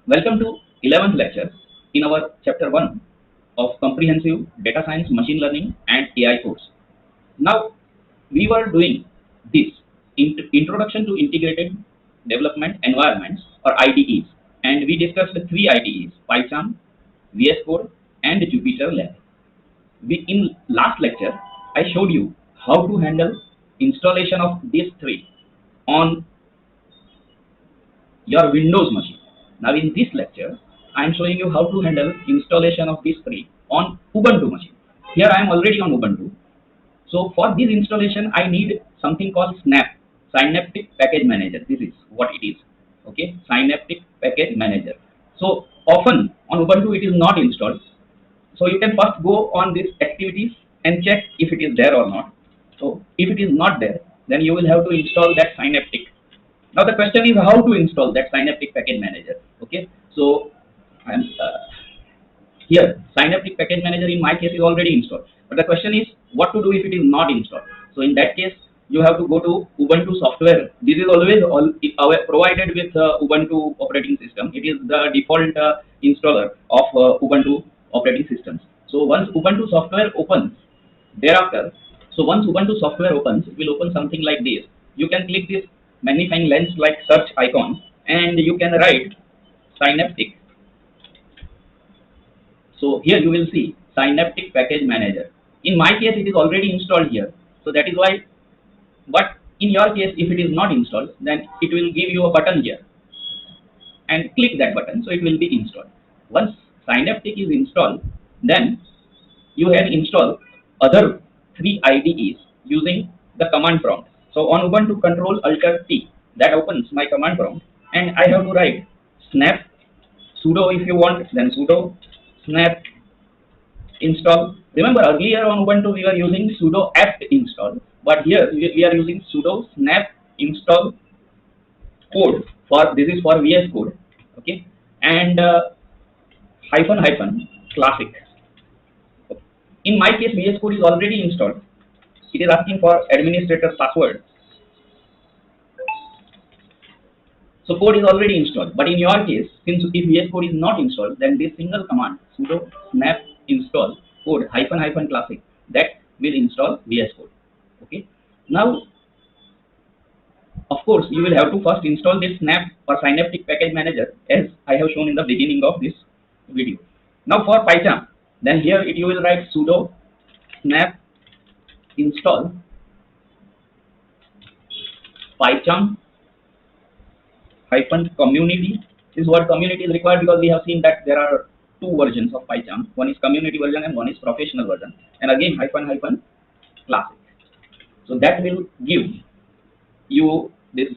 Welcome to 11th lecture in our chapter 1 of comprehensive data science, machine learning and AI course. Now we were doing this introduction to integrated development environments or IDEs, and we discussed the three IDEs: Pycharm, VSCode and Jupyter Lab. In last lecture I showed you how to handle installation of these three on your Windows machine. Now in this lecture, I am showing you how to handle installation of these three on Ubuntu machine. Here I am already on Ubuntu. So for this installation, I need something called Snap, Synaptic Package Manager. This is what it is. Okay, Synaptic Package Manager. So often on Ubuntu it is not installed. So you can first go on these activities and check if it is there or not. So if it is not there, then you will have to install that Synaptic. Now the question is how to install that Synaptic Package Manager. Okay, so I'm here Synaptic Package Manager in my case is already installed. But the question is what to do if it is not installed. So in that case, you have to go to Ubuntu software. This is always provided with Ubuntu operating system. It is the default installer of Ubuntu operating systems. So once Ubuntu software opens, thereafter, so once Ubuntu software opens, it will open something like this. You can click this magnifying lens like search icon and you can write Synaptic. So here you will see Synaptic Package Manager. In my case, it is already installed here. So that is why, but in your case, if it is not installed, then it will give you a button here and click that button. So it will be installed. Once Synaptic is installed, then you can install other three IDEs using the command prompt. So on Ubuntu Control Alt T, that opens my command prompt, and I have to write snap sudo if you want, then sudo snap install. Remember earlier on Ubuntu we were using sudo apt install, but here we are using sudo snap install code. For this is for VS Code, okay, and hyphen classic. In my case, VS Code is already installed. It is asking for administrator password. So code is already installed. But in your case, since if VS Code is not installed, then this single command sudo snap install code hyphen classic, that will install VS Code. Okay. Now, of course, you will have to first install this Snap or Synaptic Package Manager as I have shown in the beginning of this video. Now for Pycharm, then here you will write sudo snap install Pycharm hyphen community. This word community is required because we have seen that there are two versions of Pycharm. One is community version and one is professional version. And again hyphen classic. So that will give you this.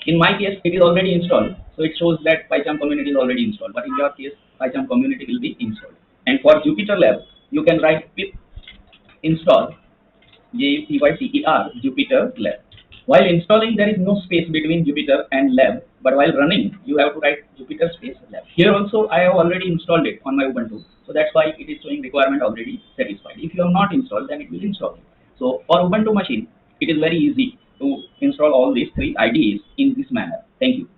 In my case, it is already installed. So it shows that Pycharm community is already installed. But in your case, Pycharm community will be installed. And for Jupyter Lab, you can write pip install Jupyter Jupyter Lab. While installing, there is no space between Jupyter and Lab, but while running, you have to write Jupyter space Lab. Here also, I have already installed it on my Ubuntu, so that's why it is showing requirement already satisfied. If you have not installed, then it will install it. So for Ubuntu machine, it is very easy to install all these three IDEs in this manner. Thank you.